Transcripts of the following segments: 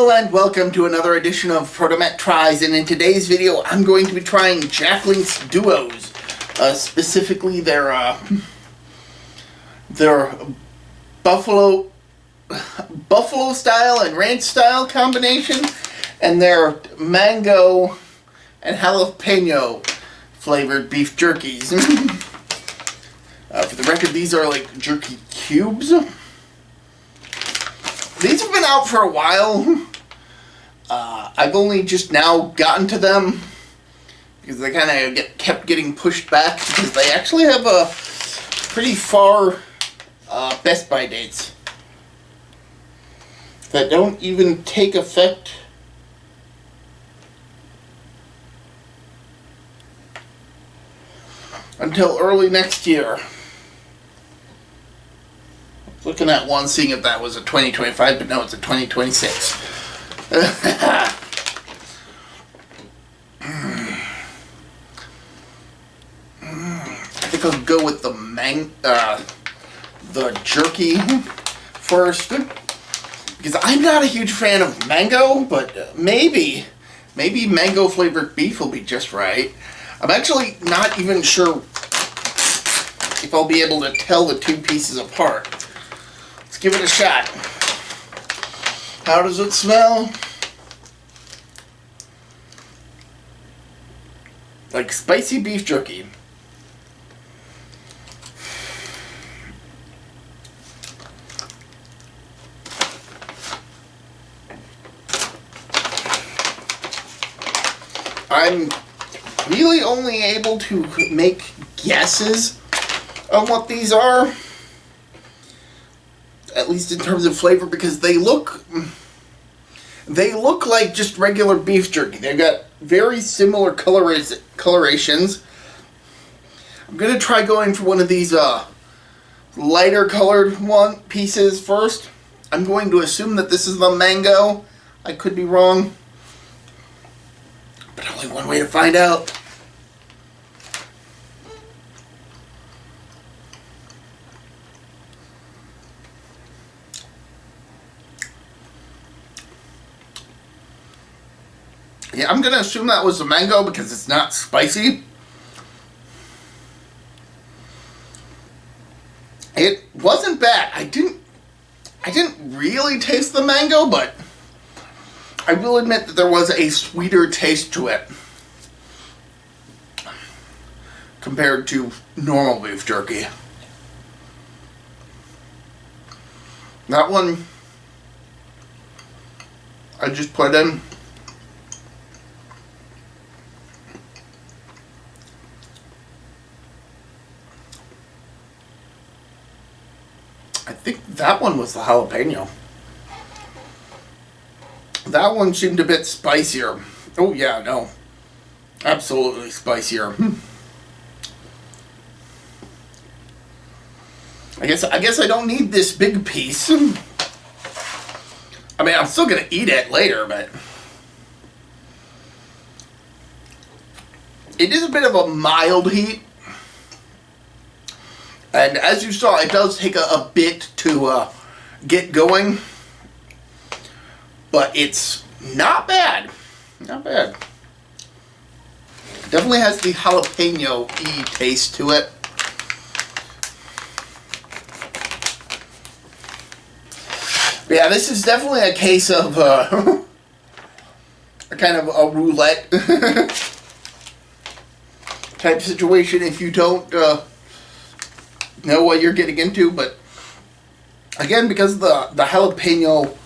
Hello and welcome to another edition of ProtoMet Tries, and in today's video I'm going to be trying Jack Link's duos, specifically their buffalo style and ranch style combination, and their mango and jalapeno flavored beef jerkies. For the record, these are like jerky cubes. These have been out for a while. I've only just now gotten to them because they kind of kept getting pushed back because they actually have a pretty far Best Buy dates that don't even take effect until early next year. Looking at one, seeing if that was a 2025, but no, it's a 2026. I think I'll go with the jerky first, because I'm not a huge fan of mango, but maybe mango flavored beef will be just right. I'm actually not even sure if I'll be able to tell the two pieces apart. Let's give it a shot. How does it smell? Like spicy beef jerky. I'm really only able to make guesses on what these are, at least in terms of flavor, because they look like just regular beef jerky. They've got very similar colorations. I'm gonna try going for one of these lighter colored pieces first. I'm going to assume that this is the mango. I could be wrong, but only one way to find out. Yeah, I'm going to assume that was the mango because it's not spicy. It wasn't bad. I didn't really taste the mango, but I will admit that there was a sweeter taste to it compared to normal beef jerky. That one I just put in. I think that one was the jalapeno. That one seemed a bit spicier. Oh yeah, no. Absolutely spicier. I guess I don't need this big piece. I mean, I'm still gonna eat it later, but it is a bit of a mild heat. And as you saw, it does take a bit to get going, but it's not bad. Not bad. Definitely has the jalapeno-y taste to it. But yeah, this is definitely a case of a kind of a roulette type situation if you don't know what you're getting into. But again, because the jalapeno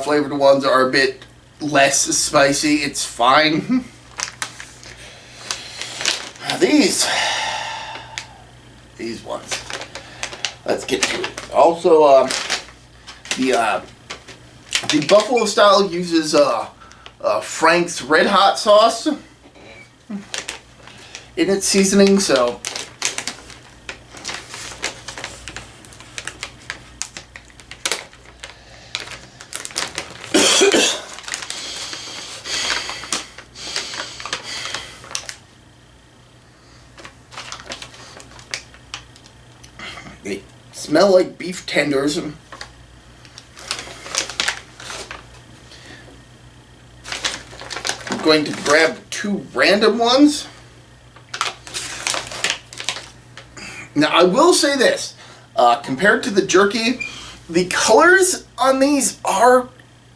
flavored ones are a bit less spicy, it's fine. These ones, let's get to it. Also, the buffalo style uses Frank's Red Hot sauce in its seasoning, so they smell like beef tenders. going to grab 2 random ones. Now, I will say this. Compared to the jerky, the colors on these are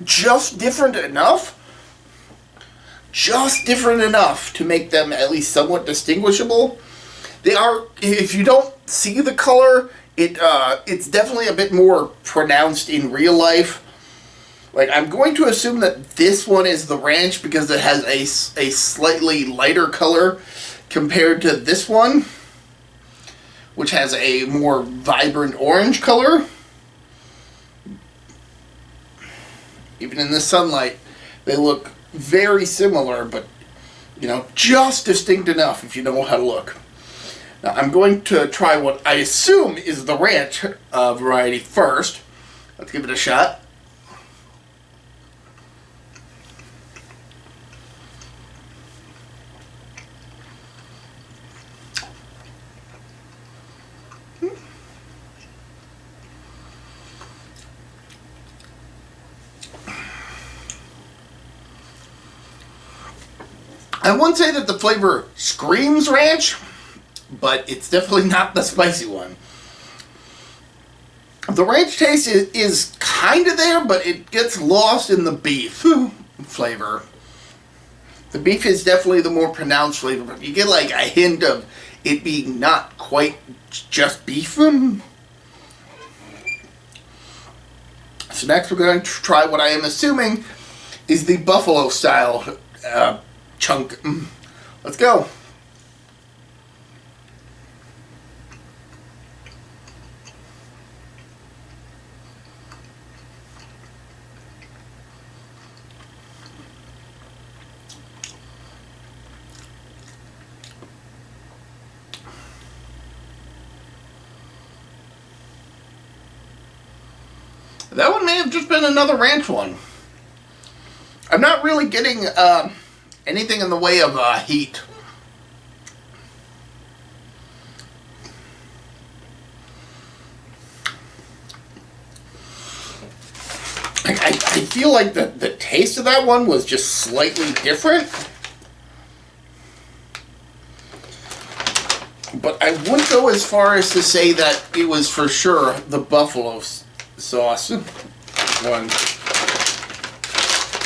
just different enough. Just different enough to make them at least somewhat distinguishable. They are, if you don't see the color, it's definitely a bit more pronounced in real life. Like, I'm going to assume that this one is the ranch because it has a slightly lighter color compared to this one, which has a more vibrant orange color. Even in the sunlight, they look very similar, but, you know, just distinct enough if you know how to look. Now, I'm going to try what I assume is the ranch variety first. Let's give it a shot. I wouldn't say that the flavor screams ranch, but it's definitely not the spicy one. The ranch taste is kind of there, but it gets lost in the beef flavor. The beef is definitely the more pronounced flavor, but you get like a hint of it being not quite just beef. So next we're going to try what I am assuming is the buffalo style chunk. Let's go. That one may have just been another ranch one. I'm not really getting anything in the way of heat. I feel like the taste of that one was just slightly different. But I wouldn't go as far as to say that it was for sure the buffalo sauce one.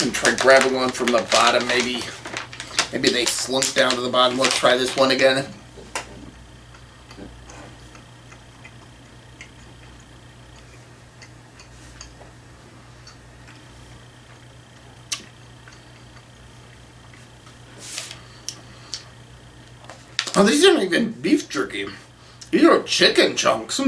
And try grabbing one from the bottom, maybe they slunk down to the bottom. Let's try this one again. Oh, these aren't even beef jerky. These are chicken chunks.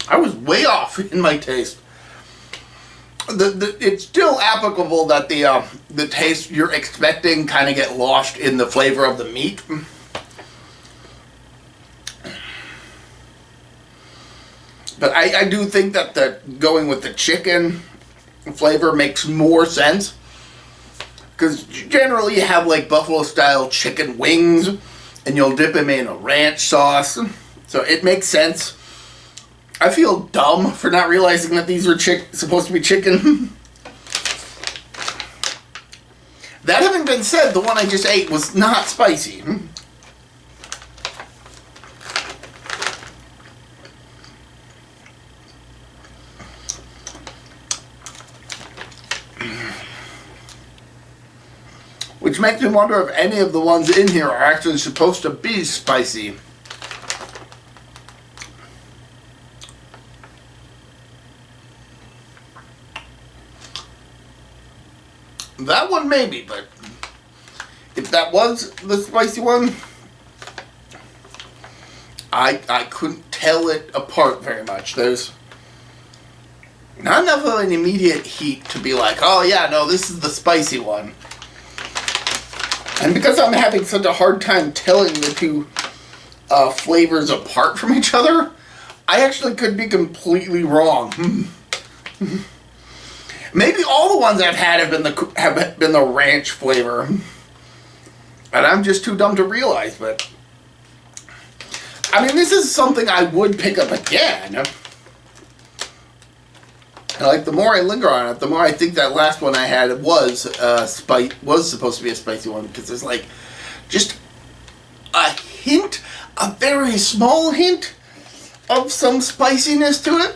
I was way off in my taste. It's still applicable that the taste you're expecting kind of get lost in the flavor of the meat. But I do think that going with the chicken flavor makes more sense. Because generally you have like buffalo style chicken wings and you'll dip them in a ranch sauce. So it makes sense. I feel dumb for not realizing that these were supposed to be chicken. That having been said, the one I just ate was not spicy. Which makes me wonder if any of the ones in here are actually supposed to be spicy. That one maybe, but if that was the spicy one, I couldn't tell it apart very much. There's not enough of an immediate heat to be like, oh yeah, no, this is the spicy one. And because I'm having such a hard time telling the two flavors apart from each other, I actually could be completely wrong. Maybe all the ones I've had have been the ranch flavor, and I'm just too dumb to realize. But I mean, this is something I would pick up again. Like, the more I linger on it, the more I think that last one I had was supposed to be a spicy one, because there's like just a hint, a very small hint of some spiciness to it.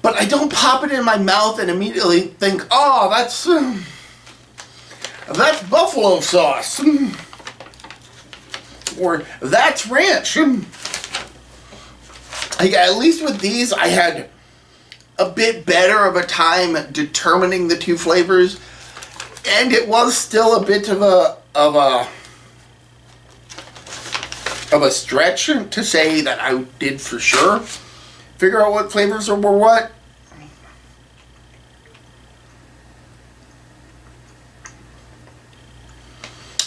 But I don't pop it in my mouth and immediately think, oh, that's buffalo sauce, or that's ranch. Like, at least with these, I had a bit better of a time determining the two flavors, and it was still a bit of a stretch to say that I did for sure figure out what flavors were what.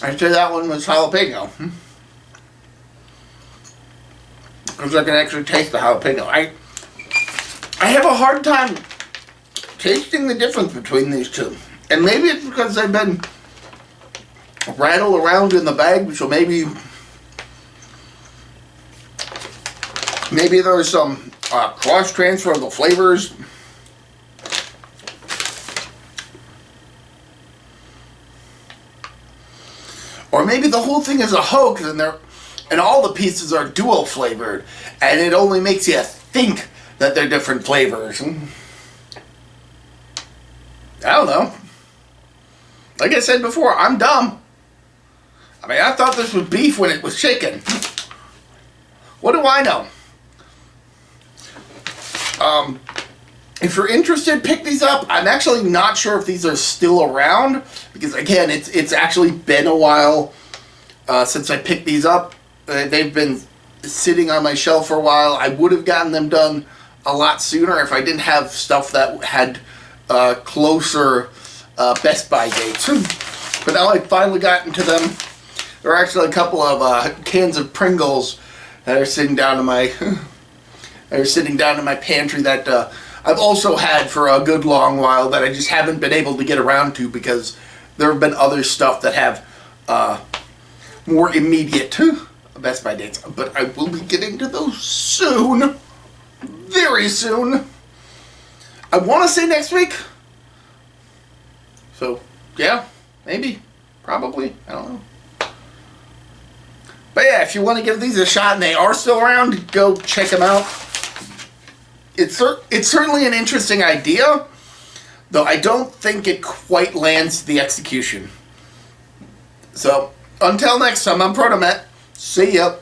I'd say that one was jalapeno, because I can actually taste the jalapeno. I have a hard time tasting the difference between these two. And maybe it's because they've been rattled around in the bag, so maybe there's some cross-transfer of the flavors. Or maybe the whole thing is a hoax and all the pieces are dual flavored, and it only makes you think that they're different flavors. I don't know. Like I said before, I'm dumb. I mean, I thought this was beef when it was chicken. What do I know? If you're interested, pick these up. I'm actually not sure if these are still around, because again, it's actually been a while since I picked these up. They've been sitting on my shelf for a while. I would have gotten them done a lot sooner if I didn't have stuff that had closer Best Buy dates. But now I've finally gotten to them. There are actually a couple of cans of Pringles that are sitting down in my pantry that I've also had for a good long while that I just haven't been able to get around to, because there have been other stuff that have more immediate Best Buy dates. But I will be getting to those soon. Very soon. I want to say next week. So, yeah, maybe, probably, I don't know. But yeah, if you want to give these a shot and they are still around, go check them out. It's certainly an interesting idea, though I don't think it quite lands the execution. So, until next time, I'm ProtoMet. See ya.